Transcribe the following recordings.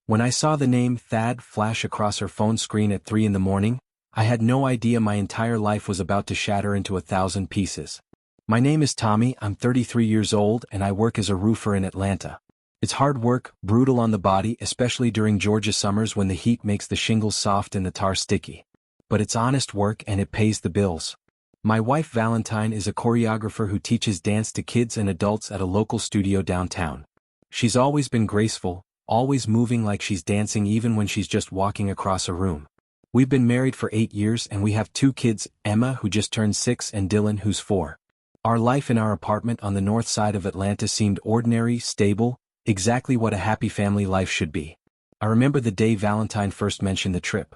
When I saw the name Thad flash across her phone screen at 3 in the morning, I had no idea my entire life was about to shatter into 1,000 pieces. My name is Tommy, I'm 33 years old and I work as a roofer in Atlanta. It's hard work, brutal on the body, especially during Georgia summers when the heat makes the shingles soft and the tar sticky. But it's honest work and it pays the bills. My wife Valentine is a choreographer who teaches dance to kids and adults at a local studio downtown. She's always been graceful, always moving like she's dancing even when she's just walking across a room. We've been married for 8 years and we have 2 kids, Emma who just turned 6 and Dylan who's 4. Our life in our apartment on the north side of Atlanta seemed ordinary, stable, exactly what a happy family life should be. I remember the day Valentine first mentioned the trip.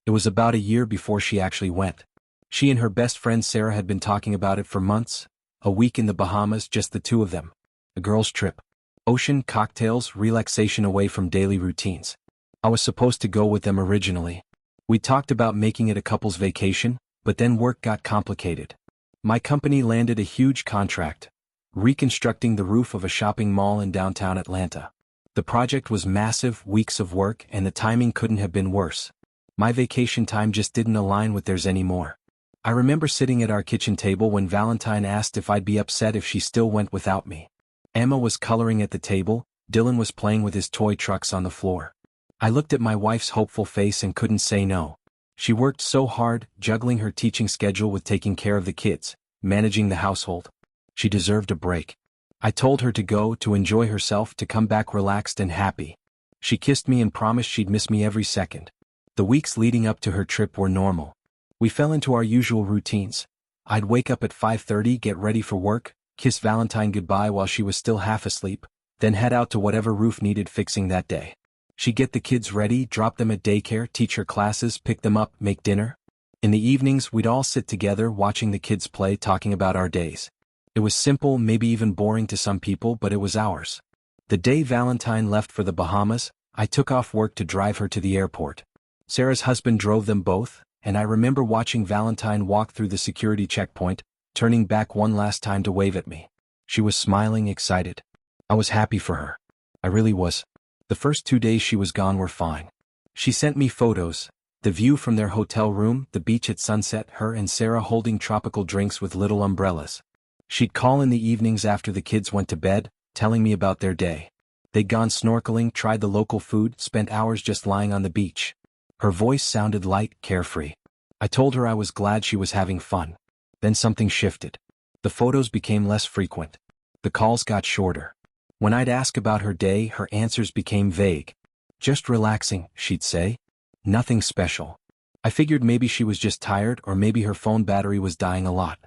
It was about a year before she actually went. She and her best friend Sarah had been talking about it for months, a week in the Bahamas, just the 2 of them. A girls' trip. Ocean, cocktails, relaxation away from daily routines. I was supposed to go with them originally. We talked about making it a couple's vacation, but then work got complicated. My company landed a huge contract, reconstructing the roof of a shopping mall in downtown Atlanta. The project was massive, weeks of work, and the timing couldn't have been worse. My vacation time just didn't align with theirs anymore. I remember sitting at our kitchen table when Valentine asked if I'd be upset if she still went without me. Emma was coloring at the table, Dylan was playing with his toy trucks on the floor. I looked at my wife's hopeful face and couldn't say no. She worked so hard, juggling her teaching schedule with taking care of the kids, managing the household. She deserved a break. I told her to go, to enjoy herself, to come back relaxed and happy. She kissed me and promised she'd miss me every second. The weeks leading up to her trip were normal. We fell into our usual routines. I'd wake up at 5:30, get ready for work, kiss Valentine goodbye while she was still half asleep, then head out to whatever roof needed fixing that day. She'd get the kids ready, drop them at daycare, teach her classes, pick them up, make dinner. In the evenings we'd all sit together watching the kids play, talking about our days. It was simple, maybe even boring to some people, but it was ours. The day Valentine left for the Bahamas, I took off work to drive her to the airport. Sarah's husband drove them both, and I remember watching Valentine walk through the security checkpoint, turning back one last time to wave at me. She was smiling, excited. I was happy for her. I really was. The first 2 days she was gone were fine. She sent me photos, the view from their hotel room, the beach at sunset, her and Sarah holding tropical drinks with little umbrellas. She'd call in the evenings after the kids went to bed, telling me about their day. They'd gone snorkeling, tried the local food, spent hours just lying on the beach. Her voice sounded light, carefree. I told her I was glad she was having fun. Then something shifted. The photos became less frequent. The calls got shorter. When I'd ask about her day, her answers became vague. Just relaxing, she'd say. Nothing special. I figured maybe she was just tired or maybe her phone battery was dying a lot.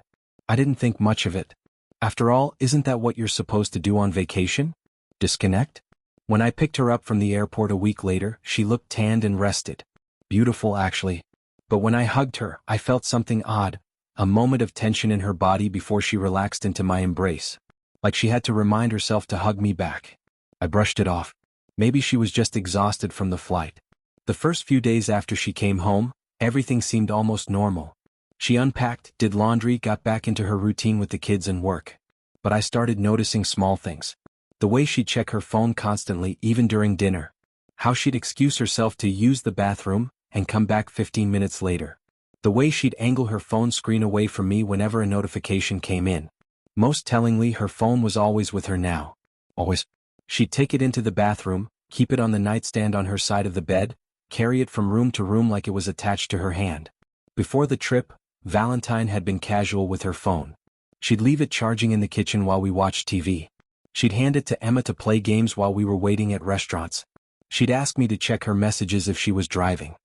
I didn't think much of it. After all, isn't that what you're supposed to do on vacation? Disconnect? When I picked her up from the airport a week later, she looked tanned and rested. Beautiful, actually. But when I hugged her, I felt something odd, a moment of tension in her body before she relaxed into my embrace. Like she had to remind herself to hug me back. I brushed it off. Maybe she was just exhausted from the flight. The first few days after she came home, everything seemed almost normal. She unpacked, did laundry, got back into her routine with the kids and work. But I started noticing small things. The way she'd check her phone constantly, even during dinner. How she'd excuse herself to use the bathroom and come back 15 minutes later. The way she'd angle her phone screen away from me whenever a notification came in. Most tellingly, her phone was always with her now. Always. She'd take it into the bathroom, keep it on the nightstand on her side of the bed, carry it from room to room like it was attached to her hand. Before the trip, Valentine had been casual with her phone. She'd leave it charging in the kitchen while we watched TV. She'd hand it to Emma to play games while we were waiting at restaurants. She'd ask me to check her messages if she was driving.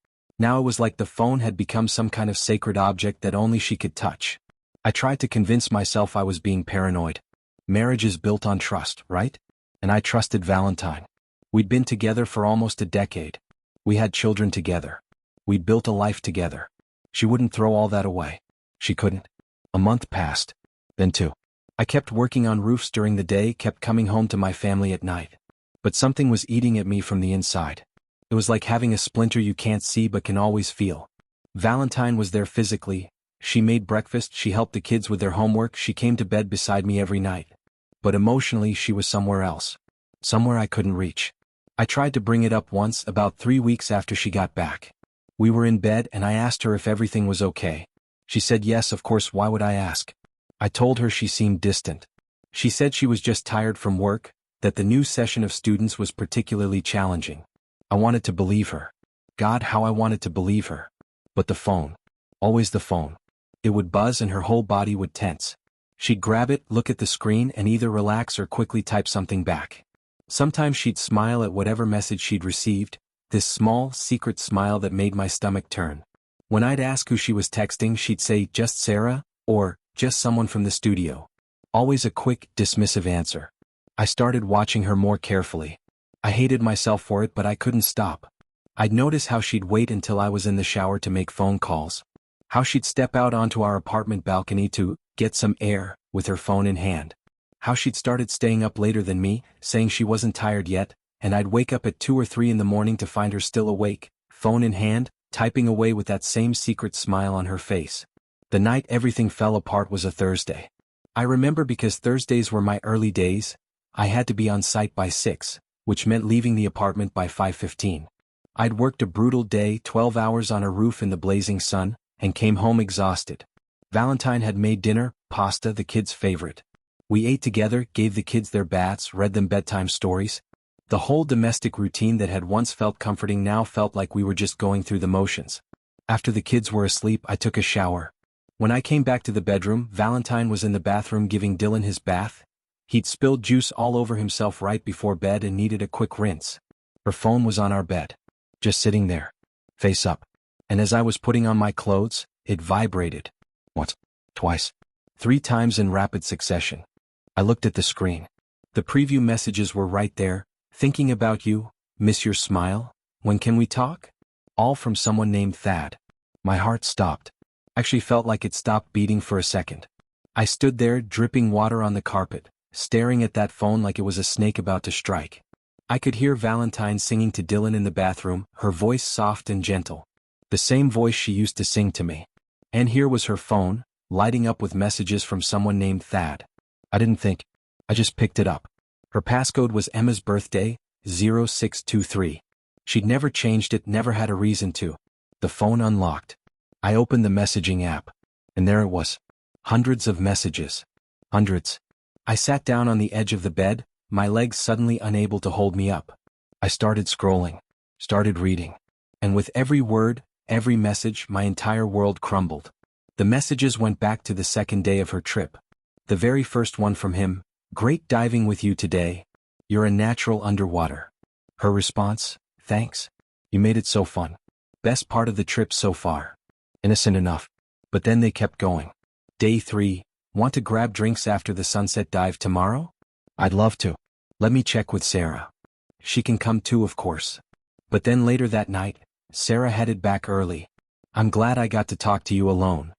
Now it was like the phone had become some kind of sacred object that only she could touch. I tried to convince myself I was being paranoid. Marriage is built on trust, right? And I trusted Valentine. We'd been together for almost a decade. We had children together. We'd built a life together. She wouldn't throw all that away. She couldn't. A month passed. Then 2. I kept working on roofs during the day, kept coming home to my family at night. But something was eating at me from the inside. It was like having a splinter you can't see but can always feel. Valentine was there physically. She made breakfast, she helped the kids with their homework, she came to bed beside me every night. But emotionally she was somewhere else. Somewhere I couldn't reach. I tried to bring it up once about 3 weeks after she got back. We were in bed and I asked her if everything was okay. She said yes, of course, why would I ask? I told her she seemed distant. She said she was just tired from work, that the new session of students was particularly challenging. I wanted to believe her. God, how I wanted to believe her. But the phone. Always the phone. It would buzz and her whole body would tense. She'd grab it, look at the screen, and either relax or quickly type something back. Sometimes she'd smile at whatever message she'd received, this small, secret smile that made my stomach turn. When I'd ask who she was texting, she'd say, "Just Sarah," or "Just someone from the studio." Always a quick, dismissive answer. I started watching her more carefully. I hated myself for it, but I couldn't stop. I'd notice how she'd wait until I was in the shower to make phone calls. How she'd step out onto our apartment balcony to get some air, with her phone in hand. How she'd started staying up later than me, saying she wasn't tired yet, and I'd wake up at 2 or 3 in the morning to find her still awake, phone in hand, typing away with that same secret smile on her face. The night everything fell apart was a Thursday. I remember because Thursdays were my early days. I had to be on site by 6, which meant leaving the apartment by 5:15. I'd worked a brutal day, 12 hours on a roof in the blazing sun, and came home exhausted. Valentine had made dinner, pasta, the kids' favorite. We ate together, gave the kids their baths, read them bedtime stories. The whole domestic routine that had once felt comforting now felt like we were just going through the motions. After the kids were asleep, I took a shower. When I came back to the bedroom, Valentine was in the bathroom giving Dylan his bath. He'd spilled juice all over himself right before bed and needed a quick rinse. Her phone was on our bed, just sitting there, face up. And as I was putting on my clothes, it vibrated. Once, twice, 3 times in rapid succession. I looked at the screen. The preview messages were right there. "Thinking about you, miss your smile, when can we talk?" All from someone named Thad. My heart stopped. Actually felt like it stopped beating for a second. I stood there, dripping water on the carpet, staring at that phone like it was a snake about to strike. I could hear Valentine singing to Dylan in the bathroom, her voice soft and gentle. The same voice she used to sing to me. And here was her phone, lighting up with messages from someone named Thad. I didn't think. I just picked it up. Her passcode was Emma's birthday, 0623. She'd never changed it, never had a reason to. The phone unlocked. I opened the messaging app. And there it was. Hundreds of messages. Hundreds. I sat down on the edge of the bed, my legs suddenly unable to hold me up. I started scrolling. Started reading. And with every word, every message, my entire world crumbled. The messages went back to the second day of her trip. The very first one from him: "Great diving with you today. You're a natural underwater." Her response: "Thanks. You made it so fun. Best part of the trip so far." Innocent enough. But then they kept going. Day 3, "Want to grab drinks after the sunset dive tomorrow?" "I'd love to. Let me check with Sarah." "She can come too, of course." But then later that night, Sarah headed back early. "I'm glad I got to talk to you alone."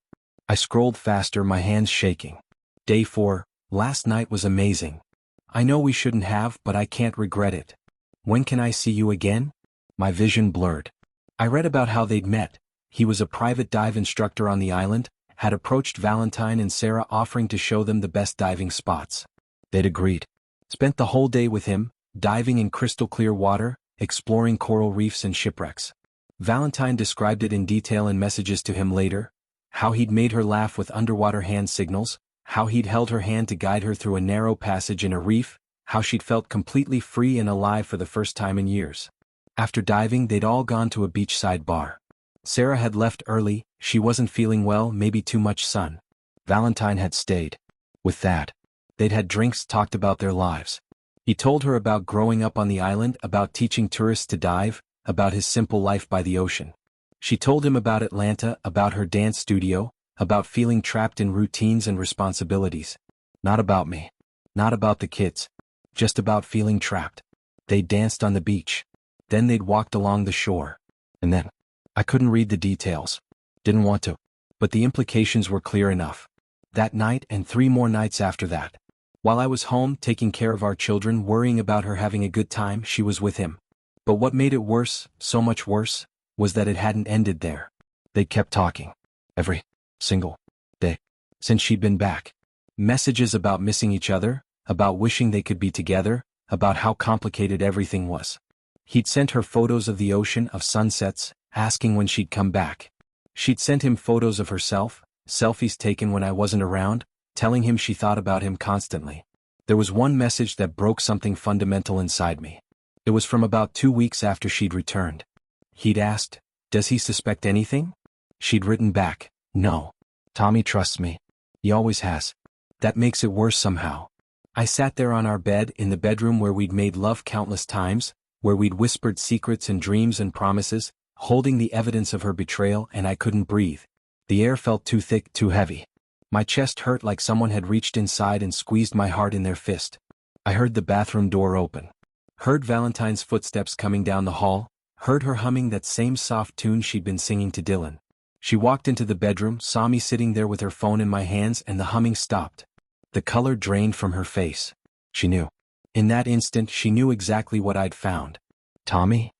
I scrolled faster, my hands shaking. Day 4, "Last night was amazing. I know we shouldn't have, but I can't regret it. When can I see you again?" My vision blurred. I read about how they'd met. He was a private dive instructor on the island, had approached Valentine and Sarah offering to show them the best diving spots. They'd agreed. Spent the whole day with him, diving in crystal clear water, exploring coral reefs and shipwrecks. Valentine described it in detail in messages to him later, how he'd made her laugh with underwater hand signals, how he'd held her hand to guide her through a narrow passage in a reef, how she'd felt completely free and alive for the first time in years. After diving, they'd all gone to a beachside bar. Sarah had left early, she wasn't feeling well, maybe too much sun. Valentine had stayed. With that, they'd had drinks, talked about their lives. He told her about growing up on the island, about teaching tourists to dive, about his simple life by the ocean. She told him about Atlanta, about her dance studio, about feeling trapped in routines and responsibilities. Not about me. Not about the kids. Just about feeling trapped. They danced on the beach. Then they'd walked along the shore. And then, I couldn't read the details. Didn't want to. But the implications were clear enough. That night and 3 more nights after that. While I was home taking care of our children, worrying about her having a good time, she was with him. But what made it worse, so much worse, was that it hadn't ended there. They kept talking. Every single day. Since she'd been back. Messages about missing each other, about wishing they could be together, about how complicated everything was. He'd sent her photos of the ocean, of sunsets, asking when she'd come back. She'd sent him photos of herself, selfies taken when I wasn't around, telling him she thought about him constantly. There was one message that broke something fundamental inside me. It was from about 2 weeks after she'd returned. He'd asked, "Does he suspect anything?" She'd written back, "No. Tommy trusts me. He always has." That makes it worse somehow. I sat there on our bed in the bedroom where we'd made love countless times, where we'd whispered secrets and dreams and promises, holding the evidence of her betrayal, and I couldn't breathe. The air felt too thick, too heavy. My chest hurt like someone had reached inside and squeezed my heart in their fist. I heard the bathroom door open. Heard Valentine's footsteps coming down the hall, heard her humming that same soft tune she'd been singing to Dylan. She walked into the bedroom, saw me sitting there with her phone in my hands, and the humming stopped. The color drained from her face. She knew. In that instant, she knew exactly what I'd found. "Tommy?"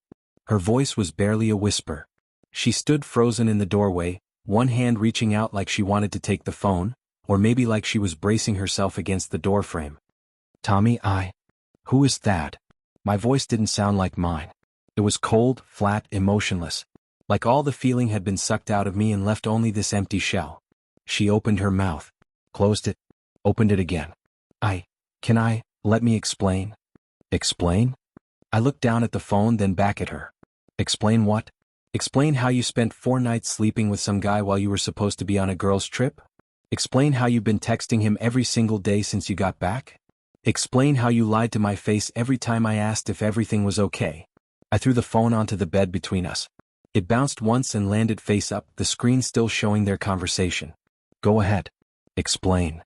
Her voice was barely a whisper. She stood frozen in the doorway, one hand reaching out like she wanted to take the phone, or maybe like she was bracing herself against the doorframe. "Tommy, Who is that?" My voice didn't sound like mine. It was cold, flat, emotionless. Like all the feeling had been sucked out of me and left only this empty shell. She opened her mouth. Closed it. Opened it again. Let me explain." "Explain?" I looked down at the phone, then back at her. "Explain what?" "Explain how you spent 4 nights sleeping with some guy while you were supposed to be on a girls' trip? Explain how you've been texting him every single day since you got back? Explain how you lied to my face every time I asked if everything was okay?" I threw the phone onto the bed between us. It bounced once and landed face up, the screen still showing their conversation. "Go ahead. Explain."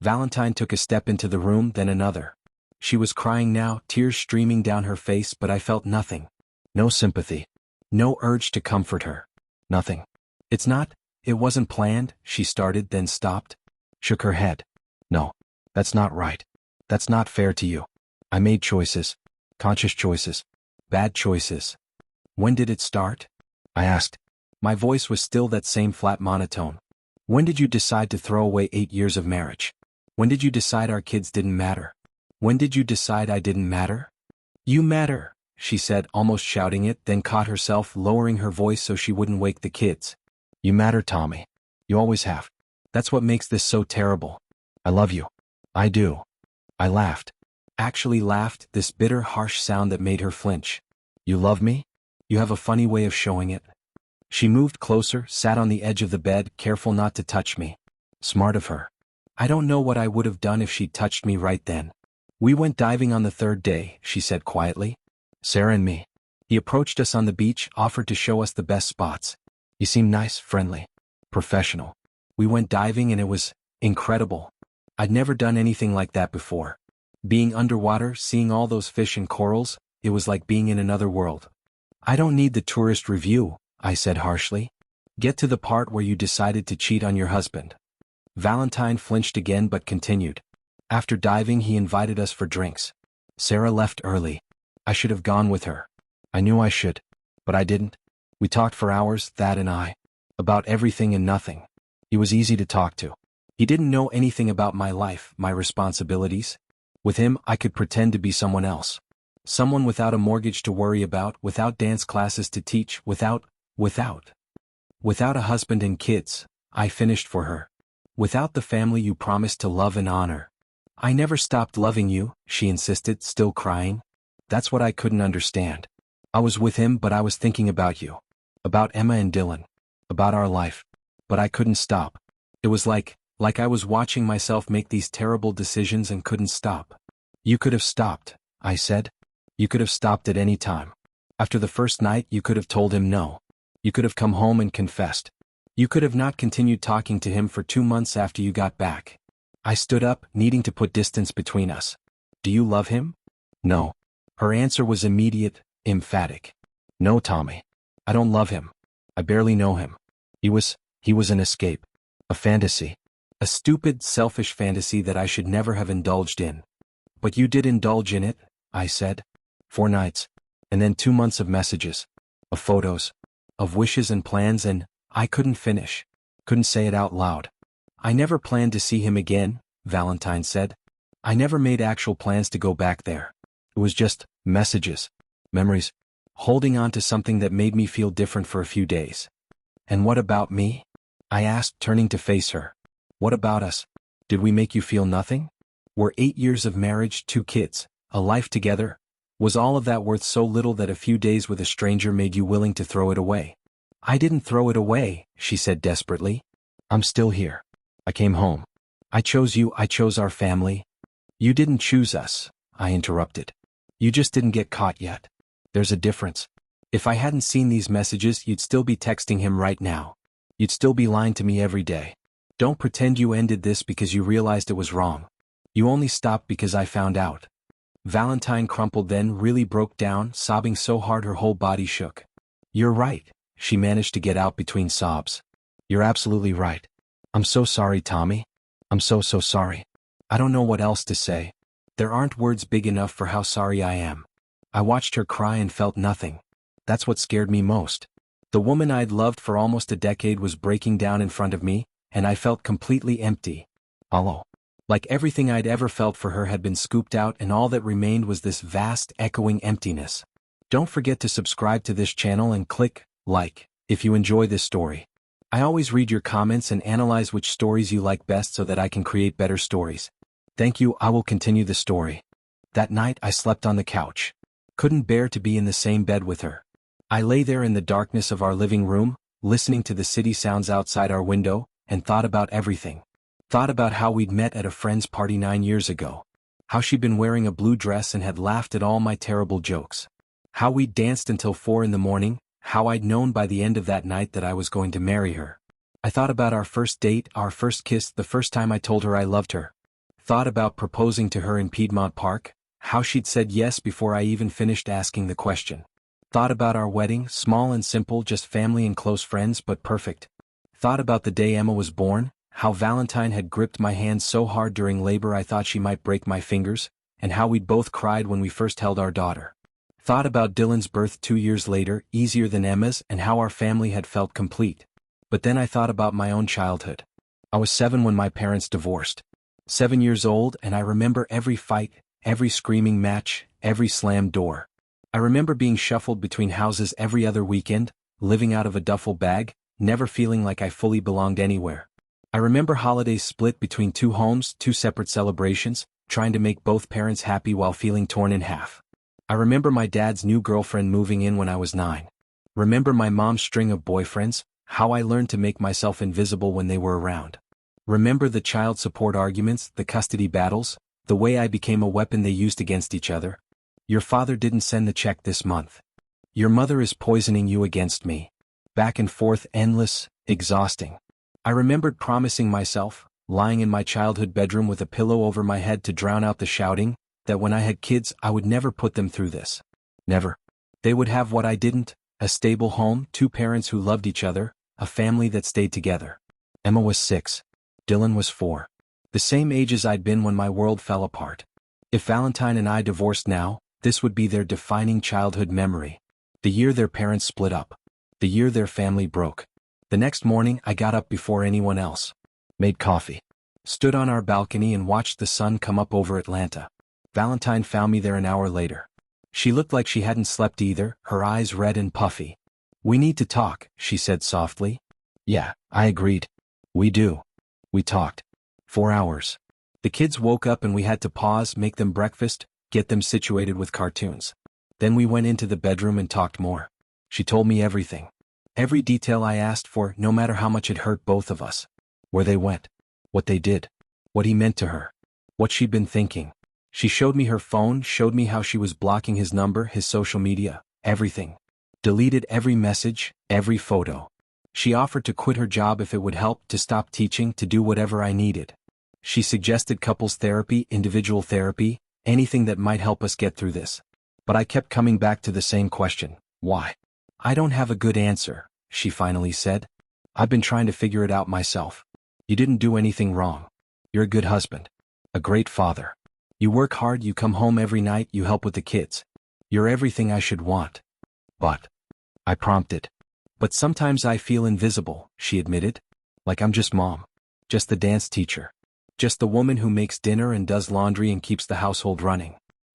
Valentine took a step into the room, then another. She was crying now, tears streaming down her face, but I felt nothing. No sympathy. No urge to comfort her. Nothing. It wasn't planned," she started, then stopped. Shook her head. "No. That's not right. That's not fair to you. I made choices. Conscious choices. Bad choices." "When did it start?" I asked. My voice was still that same flat monotone. "When did you decide to throw away 8 years of marriage? When did you decide our kids didn't matter? When did you decide I didn't matter?" "You matter," she said, almost shouting it, then caught herself, lowering her voice so she wouldn't wake the kids. "You matter, Tommy. You always have. That's what makes this so terrible. I love you. I do." I laughed. Actually laughed, this bitter, harsh sound that made her flinch. "You love me? You have a funny way of showing it." She moved closer, sat on the edge of the bed, careful not to touch me. Smart of her. I don't know what I would have done if she'd touched me right then. "We went diving on the 3rd day," she said quietly. "Sarah and me. He approached us on the beach, offered to show us the best spots. He seemed nice, friendly, professional. We went diving and it was incredible. I'd never done anything like that before. Being underwater, seeing all those fish and corals, it was like being in another world." "I don't need the tourist review," I said harshly. "Get to the part where you decided to cheat on your husband." Valentine flinched again but continued. "After diving, he invited us for drinks. Sarah left early. I should have gone with her. I knew I should. But I didn't. We talked for hours, Thad and I. About everything and nothing. He was easy to talk to. He didn't know anything about my life, my responsibilities. With him, I could pretend to be someone else. Someone without a mortgage to worry about, without dance classes to teach, without a husband and kids, I finished for her. Without the family you promised to love and honor. I never stopped loving you," she insisted, still crying. "That's what I couldn't understand. I was with him, but I was thinking about you. About Emma and Dylan. About our life. But I couldn't stop. It was like I was watching myself make these terrible decisions and couldn't stop." "You could have stopped," I said. "You could have stopped at any time. After the first night, you could have told him no. You could have come home and confessed. You could have not continued talking to him for 2 months after you got back." I stood up, needing to put distance between us. "Do you love him?" "No." Her answer was immediate, emphatic. "No, Tommy. I don't love him. I barely know him. He was an escape. A fantasy. A stupid, selfish fantasy that I should never have indulged in." "But you did indulge in it," I said. 4 nights. And then 2 months of messages. Of photos. Of wishes and plans, and I couldn't finish. Couldn't say it out loud. "I never planned to see him again," Valentine said. "I never made actual plans to go back there. It was just messages. Memories. holding on to something that made me feel different for a few days. And what about me? I asked, turning to face her. What about us? Did we make you feel nothing? Were 8 years of marriage, 2 kids, a life together? Was all of that worth so little that a few days with a stranger made you willing to throw it away? I didn't throw it away, she said desperately. I'm still here. I came home. I chose you, I chose our family. You didn't choose us, I interrupted. You just didn't get caught yet. There's a difference. If I hadn't seen these messages, you'd still be texting him right now. You'd still be lying to me every day. Don't pretend you ended this because you realized it was wrong. You only stopped because I found out. Valentine crumpled, then really broke down, sobbing so hard her whole body shook. You're right, she managed to get out between sobs. You're absolutely right. I'm so sorry, Tommy. I'm so sorry. I don't know what else to say. There aren't words big enough for how sorry I am. I watched her cry and felt nothing. That's what scared me most. The woman I'd loved for almost a decade was breaking down in front of me, and I felt completely empty. Hollow. Like everything I'd ever felt for her had been scooped out, and all that remained was this vast, echoing emptiness. Don't forget to subscribe to this channel and click like if you enjoy this story. I always read your comments and analyze which stories you like best so that I can create better stories. Thank you. I will continue the story. That night I slept on the couch. Couldn't bear to be in the same bed with her. I lay there in the darkness of our living room, listening to the city sounds outside our window, and thought about everything. Thought about how we'd met at a friend's party 9 years ago. How she'd been wearing a blue dress and had laughed at all my terrible jokes. How we'd danced until 4 in the morning, how I'd known by the end of that night that I was going to marry her. I thought about our first date, our first kiss, the first time I told her I loved her. Thought about proposing to her in Piedmont Park, how she'd said yes before I even finished asking the question. Thought about our wedding, small and simple, just family and close friends, but perfect. Thought about the day Emma was born, how Valentine had gripped my hand so hard during labor I thought she might break my fingers, and how we'd both cried when we first held our daughter. Thought about Dylan's birth 2 years later, easier than Emma's, and how our family had felt complete. But then I thought about my own childhood. I was 7 when my parents divorced. 7 years old, and I remember every fight, every screaming match, every slammed door. I remember being shuffled between houses every other weekend, living out of a duffel bag, never feeling like I fully belonged anywhere. I remember holidays split between 2 homes, 2 separate celebrations, trying to make both parents happy while feeling torn in half. I remember my dad's new girlfriend moving in when I was 9. Remember my mom's string of boyfriends, how I learned to make myself invisible when they were around. Remember the child support arguments, the custody battles, the way I became a weapon they used against each other. Your father didn't send the check this month. Your mother is poisoning you against me. Back and forth, endless, exhausting. I remembered promising myself, lying in my childhood bedroom with a pillow over my head to drown out the shouting, that when I had kids I would never put them through this. Never. They would have what I didn't, a stable home, 2 parents who loved each other, a family that stayed together. Emma was 6. Dylan was 4. The same ages I'd been when my world fell apart. If Valentine and I divorced now, this would be their defining childhood memory. The year their parents split up. The year their family broke. The next morning I got up before anyone else. Made coffee. Stood on our balcony and watched the sun come up over Atlanta. Valentine found me there an hour later. She looked like she hadn't slept either, her eyes red and puffy. We need to talk, she said softly. Yeah, I agreed. We do. We talked. 4 hours. The kids woke up and we had to pause, make them breakfast, get them situated with cartoons. Then we went into the bedroom and talked more. She told me everything. Every detail I asked for, no matter how much it hurt both of us. Where they went. What they did. What he meant to her. What she'd been thinking. She showed me her phone, showed me how she was blocking his number, his social media, everything. Deleted every message, every photo. She offered to quit her job if it would help, to stop teaching, to do whatever I needed. She suggested couples therapy, individual therapy, anything that might help us get through this. But I kept coming back to the same question. Why? I don't have a good answer, she finally said. I've been trying to figure it out myself. You didn't do anything wrong. You're a good husband. A great father. You work hard, you come home every night, you help with the kids. You're everything I should want. But, I prompted. But sometimes I feel invisible, she admitted. Like I'm just mom. Just the dance teacher. Just the woman who makes dinner and does laundry and keeps the household running.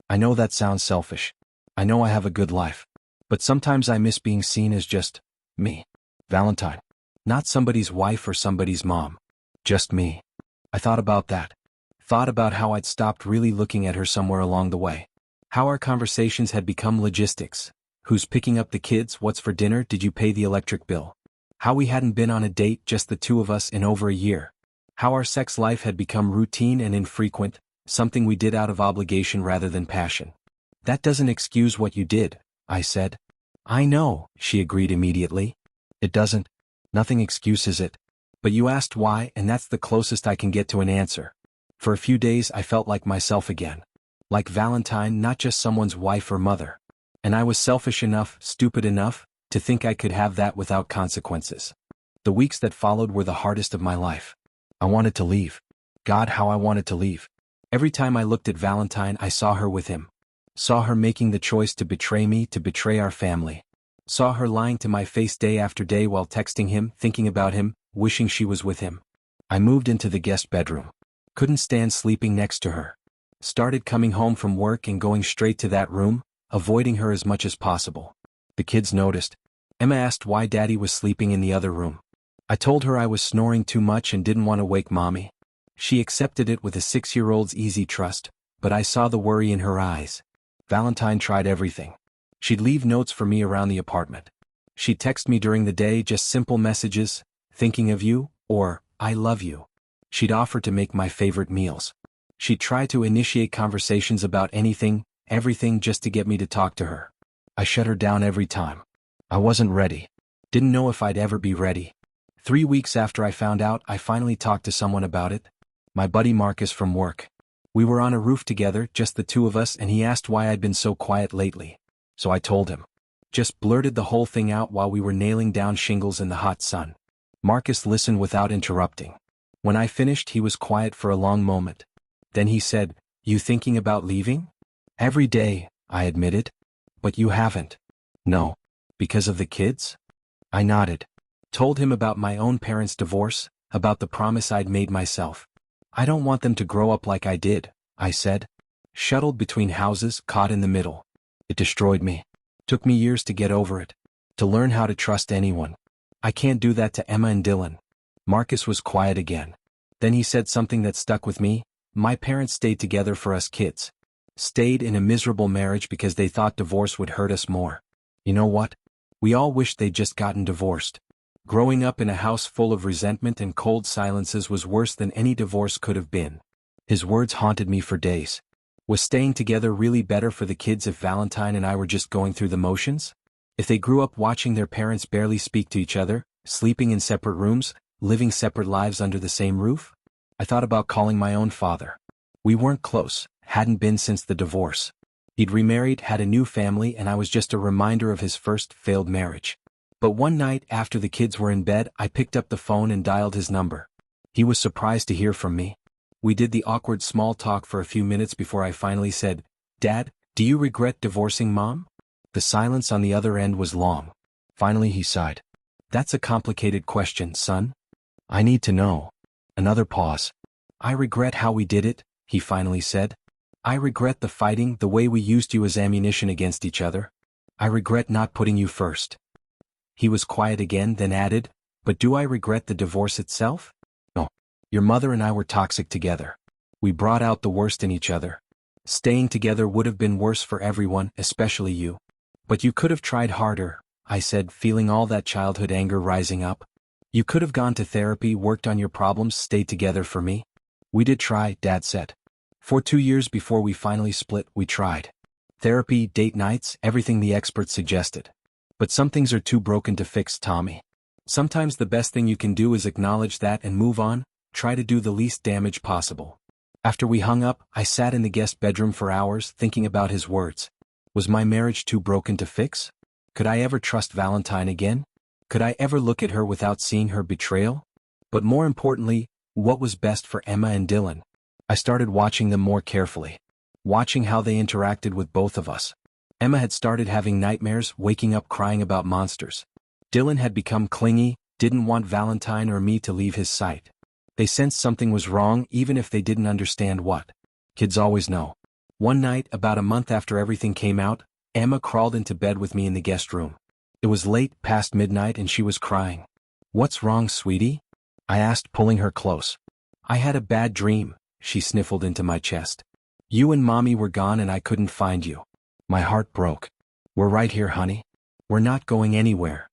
I know that sounds selfish. I know I have a good life. But sometimes I miss being seen as just me. Valentine. Not somebody's wife or somebody's mom. Just me. I thought about that. Thought about how I'd stopped really looking at her somewhere along the way. How our conversations had become logistics. Who's picking up the kids? What's for dinner? Did you pay the electric bill? How we hadn't been on a date, just the two of us, in over a year. How our sex life had become routine and infrequent, something we did out of obligation rather than passion. That doesn't excuse what you did, I said. I know, she agreed immediately. It doesn't. Nothing excuses it. But you asked why, and that's the closest I can get to an answer. For a few days I felt like myself again. Like Valentine, not just someone's wife or mother. And I was selfish enough, stupid enough, to think I could have that without consequences. The weeks that followed were the hardest of my life. I wanted to leave. God, how I wanted to leave. Every time I looked at Valentine, I saw her with him. Saw her making the choice to betray me, to betray our family. Saw her lying to my face day after day while texting him, thinking about him, wishing she was with him. I moved into the guest bedroom. Couldn't stand sleeping next to her. Started coming home from work and going straight to that room, avoiding her as much as possible. The kids noticed. Emma asked why Daddy was sleeping in the other room. I told her I was snoring too much and didn't want to wake Mommy. She accepted it with a 6-year-old's easy trust, but I saw the worry in her eyes. Valentine tried everything. She'd leave notes for me around the apartment. She'd text me during the day, just simple messages, thinking of you, or, I love you. She'd offer to make my favorite meals. She'd try to initiate conversations about anything, everything, just to get me to talk to her. I shut her down every time. I wasn't ready. Didn't know if I'd ever be ready. 3 weeks after I found out, I finally talked to someone about it. My buddy Marcus from work. We were on a roof together, just the two of us, and he asked why I'd been so quiet lately. So I told him. Just blurted the whole thing out while we were nailing down shingles in the hot sun. Marcus listened without interrupting. When I finished, he was quiet for a long moment. Then he said, "You thinking about leaving?" "Every day," I admitted. "But you haven't." "No. Because of the kids?" I nodded. Told him about my own parents' divorce, about the promise I'd made myself. "I don't want them to grow up like I did," I said. Shuttled between houses, caught in the middle. It destroyed me. Took me years to get over it. To learn how to trust anyone. I can't do that to Emma and Dylan. Marcus was quiet again. Then he said something that stuck with me. My parents stayed together for us kids. Stayed in a miserable marriage because they thought divorce would hurt us more. You know what? We all wished they'd just gotten divorced. Growing up in a house full of resentment and cold silences was worse than any divorce could have been. His words haunted me for days. Was staying together really better for the kids if Valentine and I were just going through the motions? If they grew up watching their parents barely speak to each other, sleeping in separate rooms, living separate lives under the same roof? I thought about calling my own father. We weren't close, hadn't been since the divorce. He'd remarried, had a new family, and I was just a reminder of his first failed marriage. But one night, after the kids were in bed, I picked up the phone and dialed his number. He was surprised to hear from me. We did the awkward small talk for a few minutes before I finally said, "Dad, do you regret divorcing Mom?" The silence on the other end was long. Finally he sighed. "That's a complicated question, son. I need to know." Another pause. "I regret how we did it," he finally said. "I regret the fighting, the way we used you as ammunition against each other. I regret not putting you first." He was quiet again, then added, "But do I regret the divorce itself? No. Your mother and I were toxic together. We brought out the worst in each other. Staying together would have been worse for everyone, especially you. But you could have tried harder," I said, feeling all that childhood anger rising up. "You could have gone to therapy, worked on your problems, stayed together for me." "We did try," Dad said. "For 2 years before we finally split, we tried. Therapy, date nights, everything the experts suggested. But some things are too broken to fix, Tommy. Sometimes the best thing you can do is acknowledge that and move on, try to do the least damage possible." After we hung up, I sat in the guest bedroom for hours thinking about his words. Was my marriage too broken to fix? Could I ever trust Valentine again? Could I ever look at her without seeing her betrayal? But more importantly, what was best for Emma and Dylan? I started watching them more carefully. Watching how they interacted with both of us. Emma had started having nightmares, waking up crying about monsters. Dylan had become clingy, didn't want Valentine or me to leave his sight. They sensed something was wrong even if they didn't understand what. Kids always know. One night, about a month after everything came out, Emma crawled into bed with me in the guest room. It was late, past midnight, and she was crying. "What's wrong, sweetie?" I asked, pulling her close. "I had a bad dream," she sniffled into my chest. "You and Mommy were gone and I couldn't find you." My heart broke. "We're right here, honey. We're not going anywhere."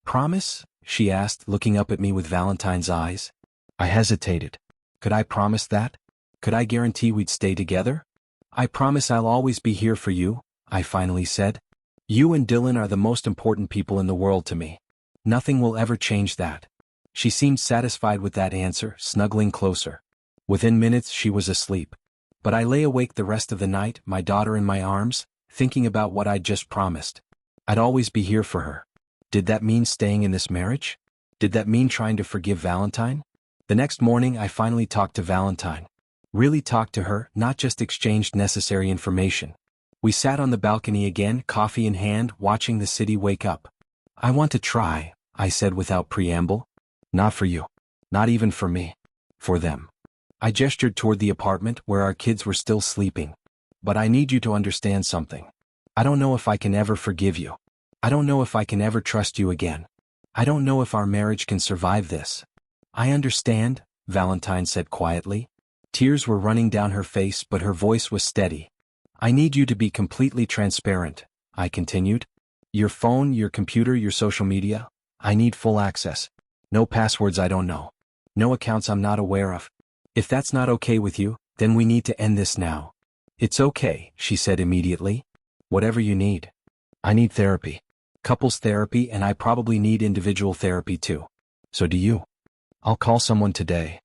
"Promise?" she asked, looking up at me with Valentine's eyes. I hesitated. Could I promise that? Could I guarantee we'd stay together? "I promise I'll always be here for you," I finally said. "You and Dylan are the most important people in the world to me. Nothing will ever change that." She seemed satisfied with that answer, snuggling closer. Within minutes she was asleep. But I lay awake the rest of the night, my daughter in my arms, thinking about what I'd just promised. I'd always be here for her. Did that mean staying in this marriage? Did that mean trying to forgive Valentine? The next morning I finally talked to Valentine. Really talked to her, not just exchanged necessary information. We sat on the balcony again, coffee in hand, watching the city wake up. "I want to try," I said without preamble. "Not for you. Not even for me. For them." I gestured toward the apartment where our kids were still sleeping. "But I need you to understand something. I don't know if I can ever forgive you. I don't know if I can ever trust you again. I don't know if our marriage can survive this." "I understand," Valentine said quietly. Tears were running down her face, but her voice was steady. "I need you to be completely transparent," I continued. "Your phone, your computer, your social media. I need full access. No passwords I don't know. No accounts I'm not aware of. If that's not okay with you, then we need to end this now." "It's okay," she said immediately. "Whatever you need. I need therapy. Couples therapy, and I probably need individual therapy too. So do you." "I'll call someone today."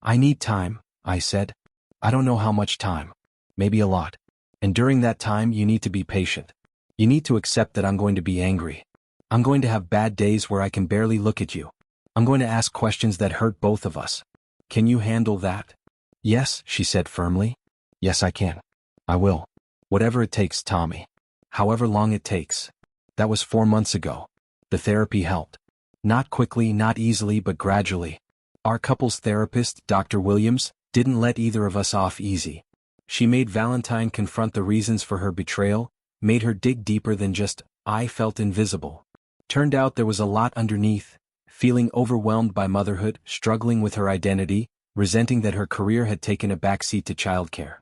"I need time," I said. "I don't know how much time. Maybe a lot. And during that time you need to be patient. You need to accept that I'm going to be angry. I'm going to have bad days where I can barely look at you. I'm going to ask questions that hurt both of us. Can you handle that?" "Yes," she said firmly. "Yes, I can. I will. Whatever it takes, Tommy. However long it takes." That was 4 months ago. The therapy helped. Not quickly, not easily, but gradually. Our couples therapist, Dr. Williams, didn't let either of us off easy. She made Valentine confront the reasons for her betrayal, made her dig deeper than just, "I felt invisible." Turned out there was a lot underneath, feeling overwhelmed by motherhood, struggling with her identity, resenting that her career had taken a backseat to childcare.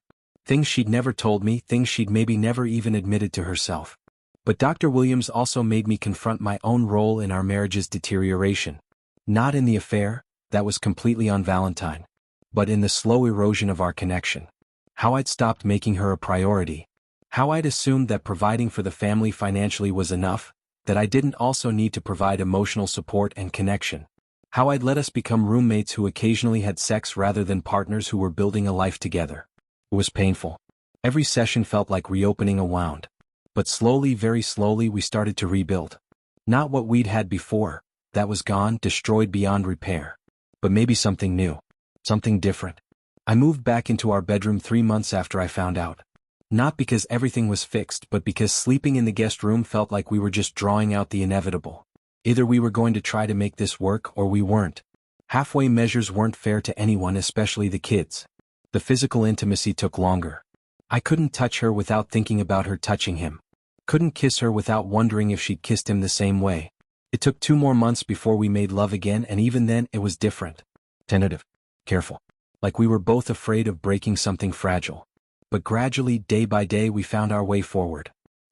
Things she'd never told me, things she'd maybe never even admitted to herself. But Dr. Williams also made me confront my own role in our marriage's deterioration. Not in the affair, that was completely on Valentine. But in the slow erosion of our connection. How I'd stopped making her a priority. How I'd assumed that providing for the family financially was enough, that I didn't also need to provide emotional support and connection. How I'd let us become roommates who occasionally had sex rather than partners who were building a life together. It was painful. Every session felt like reopening a wound. But slowly, very slowly, we started to rebuild. Not what we'd had before, that was gone, destroyed beyond repair. But maybe something new. Something different. I moved back into our bedroom 3 months after I found out. Not because everything was fixed, but because sleeping in the guest room felt like we were just drawing out the inevitable. Either we were going to try to make this work or we weren't. Halfway measures weren't fair to anyone, especially the kids. The physical intimacy took longer. I couldn't touch her without thinking about her touching him. Couldn't kiss her without wondering if she'd kissed him the same way. It took 2 more months before we made love again, and even then it was different. Tentative. Careful. Like we were both afraid of breaking something fragile. But gradually, day by day, we found our way forward.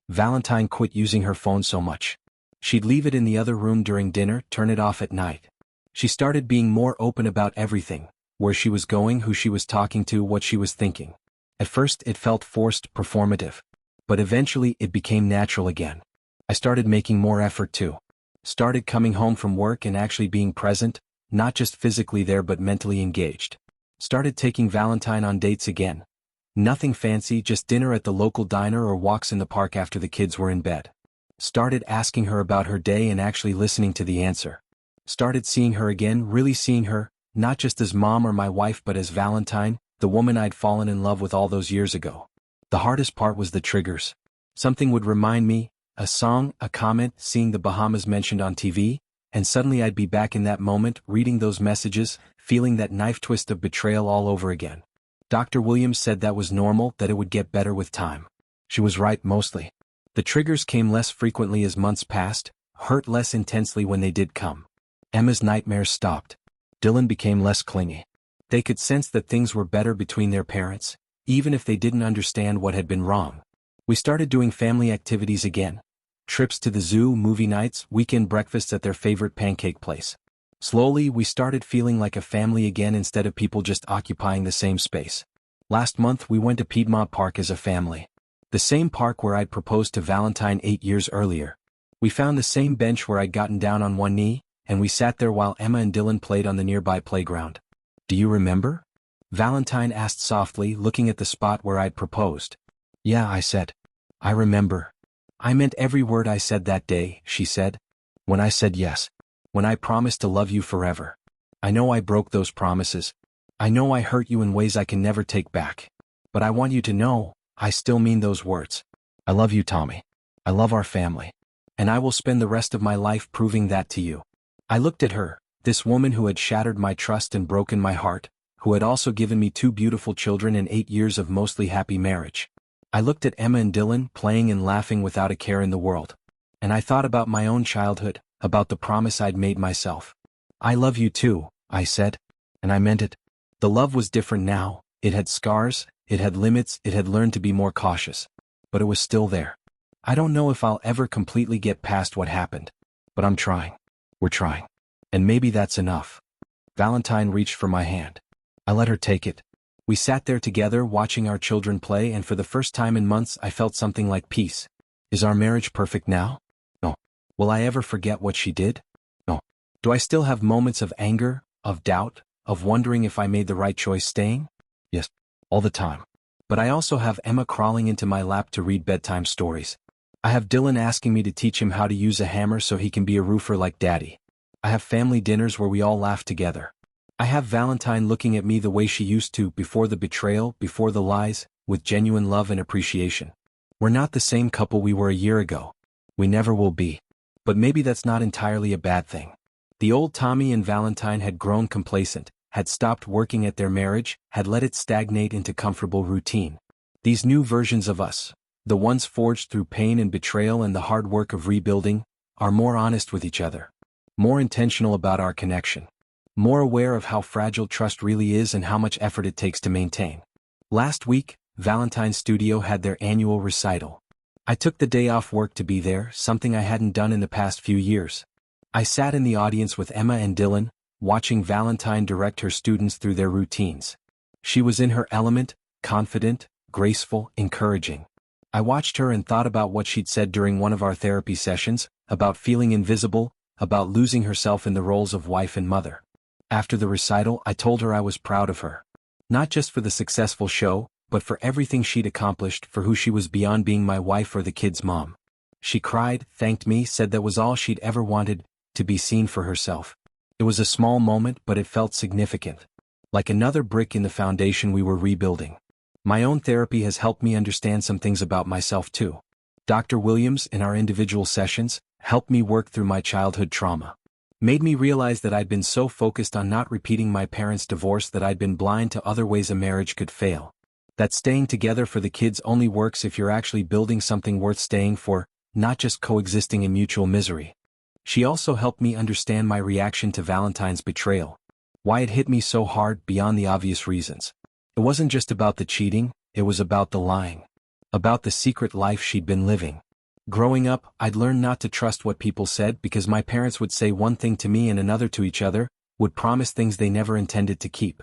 Valentine quit using her phone so much. She'd leave it in the other room during dinner, turn it off at night. She started being more open about everything, where she was going, who she was talking to, what she was thinking. At first it felt forced, performative. But eventually it became natural again. I started making more effort too. Started coming home from work and actually being present, not just physically there but mentally engaged. Started taking Valentine on dates again. Nothing fancy, just dinner at the local diner or walks in the park after the kids were in bed. Started asking her about her day and actually listening to the answer. Started seeing her again, really seeing her, not just as mom or my wife but as Valentine, the woman I'd fallen in love with all those years ago. The hardest part was the triggers. Something would remind me, a song, a comment, seeing the Bahamas mentioned on TV, and suddenly I'd be back in that moment, reading those messages, feeling that knife twist of betrayal all over again. Dr. Williams said that was normal, that it would get better with time. She was right, mostly. The triggers came less frequently as months passed, hurt less intensely when they did come. Emma's nightmares stopped. Dylan became less clingy. They could sense that things were better between their parents, even if they didn't understand what had been wrong. We started doing family activities again. Trips to the zoo, movie nights, weekend breakfasts at their favorite pancake place. Slowly, we started feeling like a family again instead of people just occupying the same space. Last month we went to Piedmont Park as a family. The same park where I'd proposed to Valentine 8 years earlier. We found the same bench where I'd gotten down on one knee, and we sat there while Emma and Dylan played on the nearby playground. "Do you remember?" Valentine asked softly, looking at the spot where I'd proposed. "Yeah," I said. "I remember. I meant every word I said that day," she said. "When I said yes. When I promised to love you forever. I know I broke those promises. I know I hurt you in ways I can never take back. But I want you to know, I still mean those words. I love you, Tommy. I love our family. And I will spend the rest of my life proving that to you." I looked at her, this woman who had shattered my trust and broken my heart, who had also given me 2 beautiful children and 8 years of mostly happy marriage. I looked at Emma and Dylan playing and laughing without a care in the world. And I thought about my own childhood, about the promise I'd made myself. "I love you too," I said. And I meant it. The love was different now. It had scars, it had limits, it had learned to be more cautious. But it was still there. I don't know if I'll ever completely get past what happened. But I'm trying. We're trying. And maybe that's enough. Valentine reached for my hand. I let her take it. We sat there together watching our children play, and for the first time in months I felt something like peace. Is our marriage perfect now? No. Will I ever forget what she did? No. Do I still have moments of anger, of doubt, of wondering if I made the right choice staying? Yes. All the time. But I also have Emma crawling into my lap to read bedtime stories. I have Dylan asking me to teach him how to use a hammer so he can be a roofer like Daddy. I have family dinners where we all laugh together. I have Valentine looking at me the way she used to before the betrayal, before the lies, with genuine love and appreciation. We're not the same couple we were a year ago. We never will be. But maybe that's not entirely a bad thing. The old Tommy and Valentine had grown complacent, had stopped working at their marriage, had let it stagnate into comfortable routine. These new versions of us, the ones forged through pain and betrayal and the hard work of rebuilding, are more honest with each other. More intentional about our connection. More aware of how fragile trust really is and how much effort it takes to maintain. Last week, Valentine's studio had their annual recital. I took the day off work to be there, something I hadn't done in the past few years. I sat in the audience with Emma and Dylan, watching Valentine direct her students through their routines. She was in her element, confident, graceful, encouraging. I watched her and thought about what she'd said during one of our therapy sessions, about feeling invisible, about losing herself in the roles of wife and mother. After the recital, I told her I was proud of her. Not just for the successful show, but for everything she'd accomplished, for who she was beyond being my wife or the kids' mom. She cried, thanked me, said that was all she'd ever wanted, to be seen for herself. It was a small moment, but it felt significant. Like another brick in the foundation we were rebuilding. My own therapy has helped me understand some things about myself too. Dr. Williams, in our individual sessions, helped me work through my childhood trauma. Made me realize that I'd been so focused on not repeating my parents' divorce that I'd been blind to other ways a marriage could fail. That staying together for the kids only works if you're actually building something worth staying for, not just coexisting in mutual misery. She also helped me understand my reaction to Valentine's betrayal. Why it hit me so hard beyond the obvious reasons. It wasn't just about the cheating, it was about the lying. About the secret life she'd been living. Growing up, I'd learned not to trust what people said because my parents would say one thing to me and another to each other, would promise things they never intended to keep.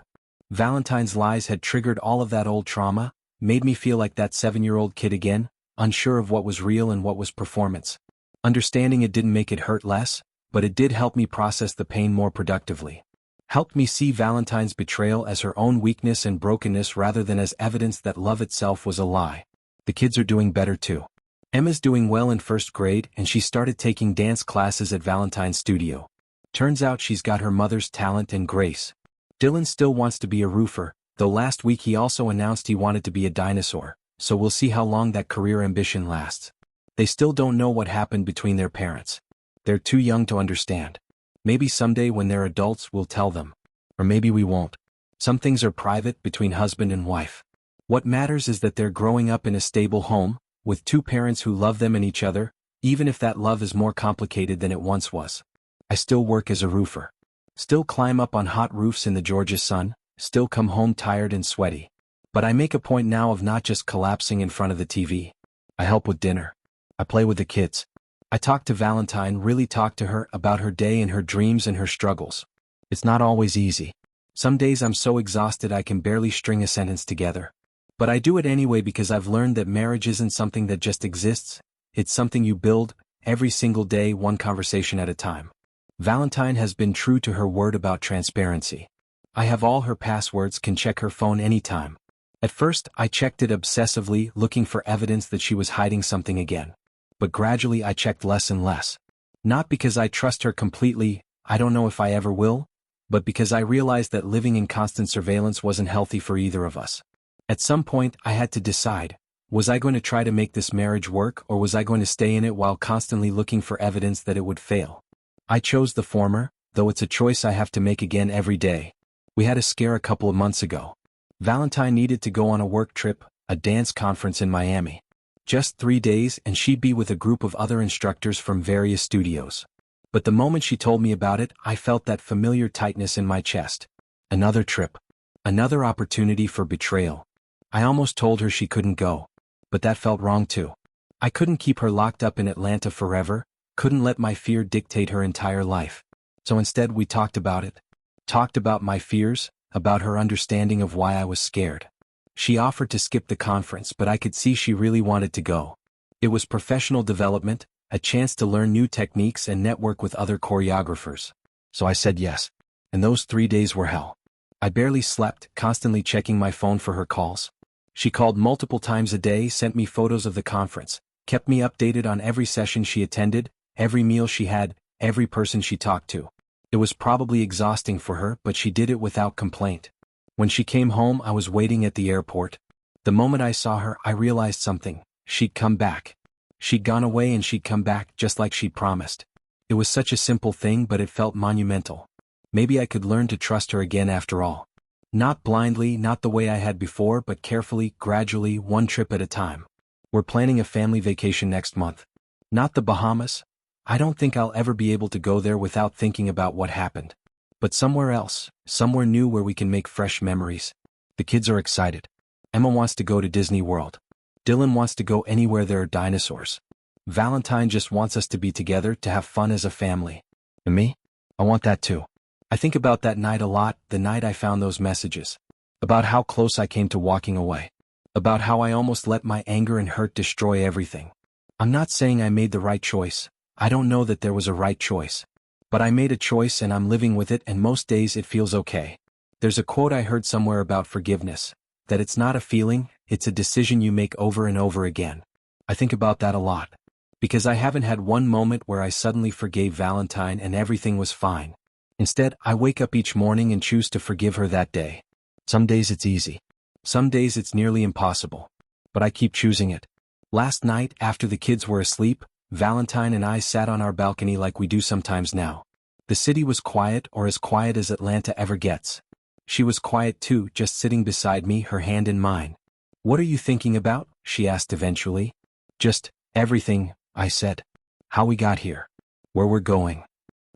Valentine's lies had triggered all of that old trauma, made me feel like that 7-year-old kid again, unsure of what was real and what was performance. Understanding it didn't make it hurt less, but it did help me process the pain more productively. Helped me see Valentine's betrayal as her own weakness and brokenness rather than as evidence that love itself was a lie. The kids are doing better too. Emma's doing well in 1st grade and she started taking dance classes at Valentine's studio. Turns out she's got her mother's talent and grace. Dylan still wants to be a roofer, though last week he also announced he wanted to be a dinosaur, so we'll see how long that career ambition lasts. They still don't know what happened between their parents. They're too young to understand. Maybe someday when they're adults we'll tell them. Or maybe we won't. Some things are private between husband and wife. What matters is that they're growing up in a stable home, with two parents who love them and each other, even if that love is more complicated than it once was. I still work as a roofer. Still climb up on hot roofs in the Georgia sun, still come home tired and sweaty. But I make a point now of not just collapsing in front of the TV. I help with dinner. I play with the kids. I talk to Valentine, really talk to her about her day and her dreams and her struggles. It's not always easy. Some days I'm so exhausted I can barely string a sentence together. But I do it anyway because I've learned that marriage isn't something that just exists, it's something you build, every single day, one conversation at a time. Valentine has been true to her word about transparency. I have all her passwords, can check her phone anytime. At first, I checked it obsessively, looking for evidence that she was hiding something again. But gradually I checked less and less. Not because I trust her completely, I don't know if I ever will, but because I realized that living in constant surveillance wasn't healthy for either of us. At some point, I had to decide, was I going to try to make this marriage work or was I going to stay in it while constantly looking for evidence that it would fail? I chose the former, though it's a choice I have to make again every day. We had a scare a couple of months ago. Valentine needed to go on a work trip, a dance conference in Miami. Just 3 days and she'd be with a group of other instructors from various studios. But the moment she told me about it, I felt that familiar tightness in my chest. Another trip. Another opportunity for betrayal. I almost told her she couldn't go. But that felt wrong too. I couldn't keep her locked up in Atlanta forever, couldn't let my fear dictate her entire life. So instead we talked about it. Talked about my fears, about her understanding of why I was scared. She offered to skip the conference, but I could see she really wanted to go. It was professional development, a chance to learn new techniques and network with other choreographers. So I said yes. And those 3 days were hell. I barely slept, constantly checking my phone for her calls. She called multiple times a day, sent me photos of the conference, kept me updated on every session she attended, every meal she had, every person she talked to. It was probably exhausting for her, but she did it without complaint. When she came home, I was waiting at the airport. The moment I saw her, I realized something. She'd come back. She'd gone away and she'd come back, just like she'd promised. It was such a simple thing, but it felt monumental. Maybe I could learn to trust her again after all. Not blindly, not the way I had before, but carefully, gradually, one trip at a time. We're planning a family vacation next month. Not the Bahamas. I don't think I'll ever be able to go there without thinking about what happened. But somewhere else, somewhere new where we can make fresh memories. The kids are excited. Emma wants to go to Disney World. Dylan wants to go anywhere there are dinosaurs. Valentine just wants us to be together, to have fun as a family. And me? I want that too. I think about that night a lot, the night I found those messages. About how close I came to walking away. About how I almost let my anger and hurt destroy everything. I'm not saying I made the right choice. I don't know that there was a right choice. But I made a choice and I'm living with it, and most days it feels okay. There's a quote I heard somewhere about forgiveness, that it's not a feeling, it's a decision you make over and over again. I think about that a lot. Because I haven't had one moment where I suddenly forgave Valentine and everything was fine. Instead, I wake up each morning and choose to forgive her that day. Some days it's easy. Some days it's nearly impossible. But I keep choosing it. Last night, after the kids were asleep, Valentine and I sat on our balcony like we do sometimes now. The city was quiet, or as quiet as Atlanta ever gets. She was quiet too, just sitting beside me, her hand in mine. "What are you thinking about?" she asked eventually. "Just everything," I said. "How we got here. Where we're going."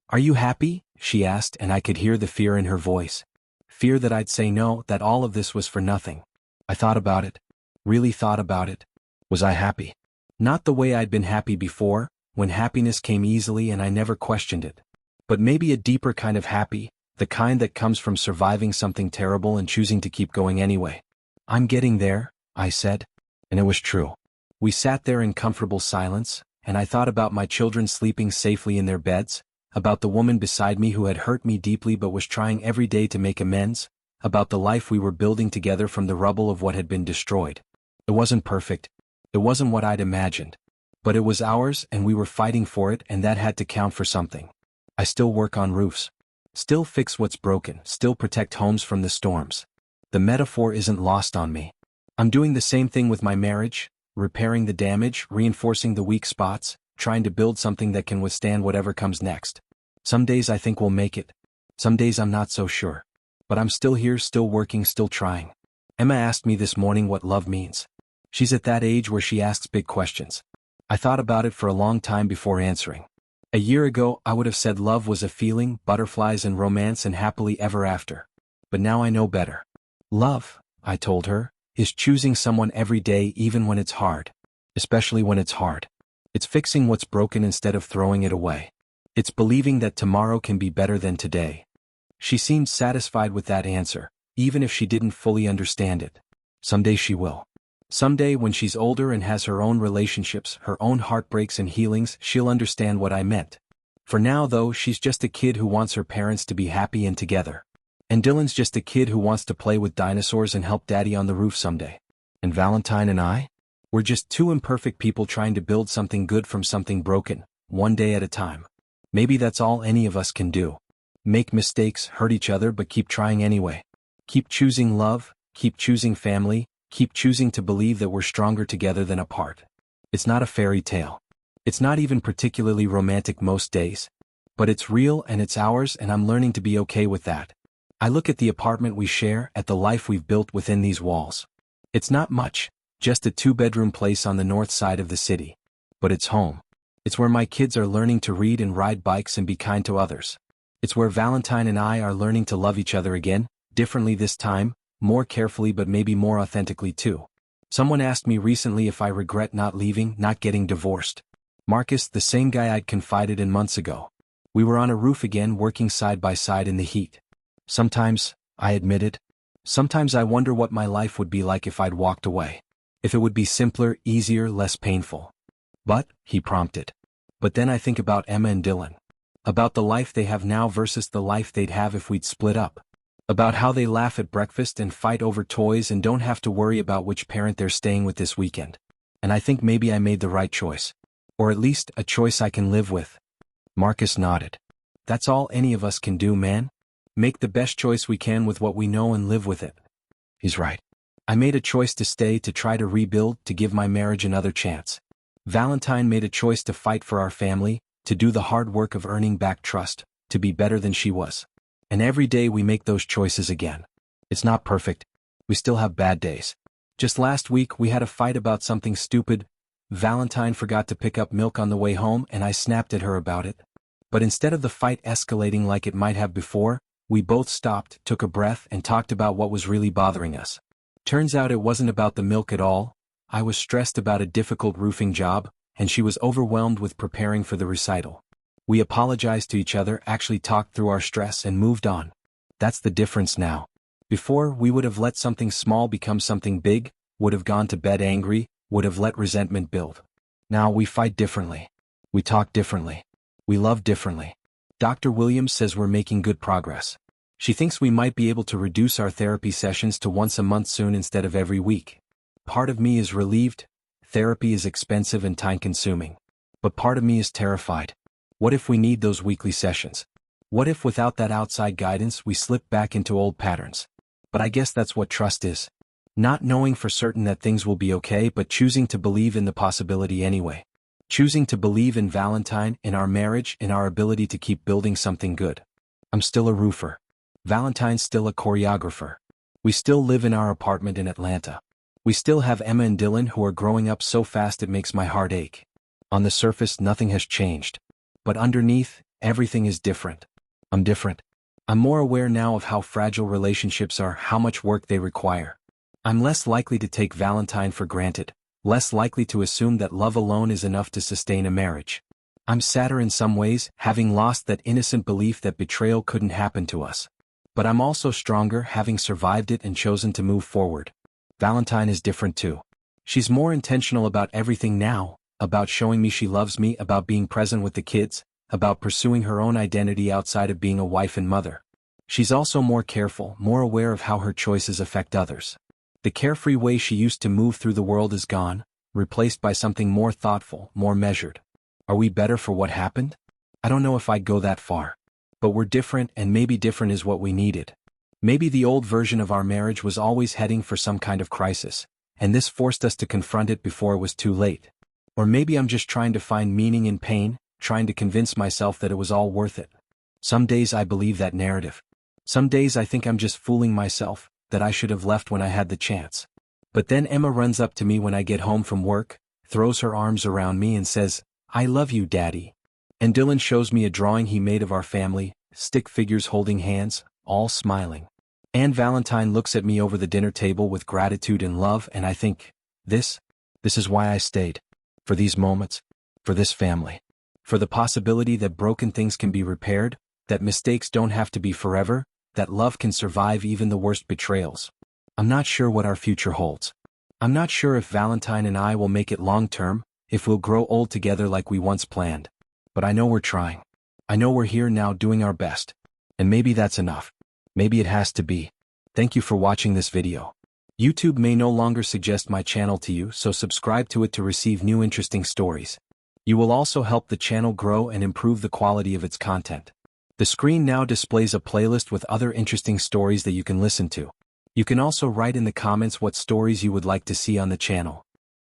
"Are you happy?" she asked, and I could hear the fear in her voice. Fear that I'd say no, that all of this was for nothing. I thought about it. Really thought about it. Was I happy? Not the way I'd been happy before, when happiness came easily and I never questioned it. But maybe a deeper kind of happy, the kind that comes from surviving something terrible and choosing to keep going anyway. "I'm getting there," I said. And it was true. We sat there in comfortable silence, and I thought about my children sleeping safely in their beds, about the woman beside me who had hurt me deeply but was trying every day to make amends, about the life we were building together from the rubble of what had been destroyed. It wasn't perfect. It wasn't what I'd imagined. But it was ours, and we were fighting for it, and that had to count for something. I still work on roofs. Still fix what's broken, still protect homes from the storms. The metaphor isn't lost on me. I'm doing the same thing with my marriage, repairing the damage, reinforcing the weak spots, trying to build something that can withstand whatever comes next. Some days I think we'll make it. Some days I'm not so sure. But I'm still here, still working, still trying. Emma asked me this morning what love means. She's at that age where she asks big questions. I thought about it for a long time before answering. A year ago, I would have said love was a feeling, butterflies and romance and happily ever after. But now I know better. Love, I told her, is choosing someone every day even when it's hard. Especially when it's hard. It's fixing what's broken instead of throwing it away. It's believing that tomorrow can be better than today. She seemed satisfied with that answer, even if she didn't fully understand it. Someday she will. Someday when she's older and has her own relationships, her own heartbreaks and healings, she'll understand what I meant. For now though, she's just a kid who wants her parents to be happy and together. And Dylan's just a kid who wants to play with dinosaurs and help Daddy on the roof someday. And Valentine and I? We're just two imperfect people trying to build something good from something broken, one day at a time. Maybe that's all any of us can do. Make mistakes, hurt each other, but keep trying anyway. Keep choosing love, keep choosing family, keep choosing to believe that we're stronger together than apart. It's not a fairy tale. It's not even particularly romantic most days. But it's real and it's ours, and I'm learning to be okay with that. I look at the apartment we share, at the life we've built within these walls. It's not much, just a 2-bedroom place on the north side of the city. But it's home. It's where my kids are learning to read and ride bikes and be kind to others. It's where Valentine and I are learning to love each other again, differently this time, more carefully but maybe more authentically too. Someone asked me recently if I regret not leaving, not getting divorced. Marcus, the same guy I'd confided in months ago. We were on a roof again, working side by side in the heat. Sometimes, I admitted, sometimes I wonder what my life would be like if I'd walked away. If it would be simpler, easier, less painful. But, he prompted. But then I think about Emma and Dylan. About the life they have now versus the life they'd have if we'd split up. About how they laugh at breakfast and fight over toys and don't have to worry about which parent they're staying with this weekend. And I think maybe I made the right choice. Or at least, a choice I can live with. Marcus nodded. That's all any of us can do, man. Make the best choice we can with what we know and live with it. He's right. I made a choice to stay, to try to rebuild, to give my marriage another chance. Valentine made a choice to fight for our family, to do the hard work of earning back trust, to be better than she was. And every day we make those choices again. It's not perfect. We still have bad days. Just last week we had a fight about something stupid. Valentine forgot to pick up milk on the way home and I snapped at her about it. But instead of the fight escalating like it might have before, we both stopped, took a breath and talked about what was really bothering us. Turns out it wasn't about the milk at all. I was stressed about a difficult roofing job, and she was overwhelmed with preparing for the recital. We apologized to each other, actually talked through our stress and moved on. That's the difference now. Before, we would have let something small become something big, would have gone to bed angry, would have let resentment build. Now we fight differently. We talk differently. We love differently. Dr. Williams says we're making good progress. She thinks we might be able to reduce our therapy sessions to once a month soon instead of every week. Part of me is relieved. Therapy is expensive and time-consuming. But part of me is terrified. What if we need those weekly sessions? What if without that outside guidance we slip back into old patterns? But I guess that's what trust is. Not knowing for certain that things will be okay, but choosing to believe in the possibility anyway. Choosing to believe in Valentine, in our marriage, in our ability to keep building something good. I'm still a roofer. Valentine's still a choreographer. We still live in our apartment in Atlanta. We still have Emma and Dylan who are growing up so fast it makes my heart ache. On the surface, nothing has changed. But underneath, everything is different. I'm different. I'm more aware now of how fragile relationships are, how much work they require. I'm less likely to take Valentine for granted, less likely to assume that love alone is enough to sustain a marriage. I'm sadder in some ways, having lost that innocent belief that betrayal couldn't happen to us. But I'm also stronger, having survived it and chosen to move forward. Valentine is different too. She's more intentional about everything now, about showing me she loves me, about being present with the kids, about pursuing her own identity outside of being a wife and mother. She's also more careful, more aware of how her choices affect others. The carefree way she used to move through the world is gone, replaced by something more thoughtful, more measured. Are we better for what happened? I don't know if I'd go that far. But we're different, and maybe different is what we needed. Maybe the old version of our marriage was always heading for some kind of crisis, and this forced us to confront it before it was too late. Or maybe I'm just trying to find meaning in pain, trying to convince myself that it was all worth it. Some days I believe that narrative. Some days I think I'm just fooling myself, that I should have left when I had the chance. But then Emma runs up to me when I get home from work, throws her arms around me and says, "I love you, Daddy." And Dylan shows me a drawing he made of our family, stick figures holding hands, all smiling. Anne Valentine looks at me over the dinner table with gratitude and love, and I think, this is why I stayed. For these moments, for this family, for the possibility that broken things can be repaired, that mistakes don't have to be forever, that love can survive even the worst betrayals. I'm not sure what our future holds. I'm not sure if Valentine and I will make it long-term, if we'll grow old together like we once planned. But I know we're trying. I know we're here now doing our best. And maybe that's enough. Maybe it has to be. Thank you for watching this video. YouTube may no longer suggest my channel to you, so subscribe to it to receive new interesting stories. You will also help the channel grow and improve the quality of its content. The screen now displays a playlist with other interesting stories that you can listen to. You can also write in the comments what stories you would like to see on the channel.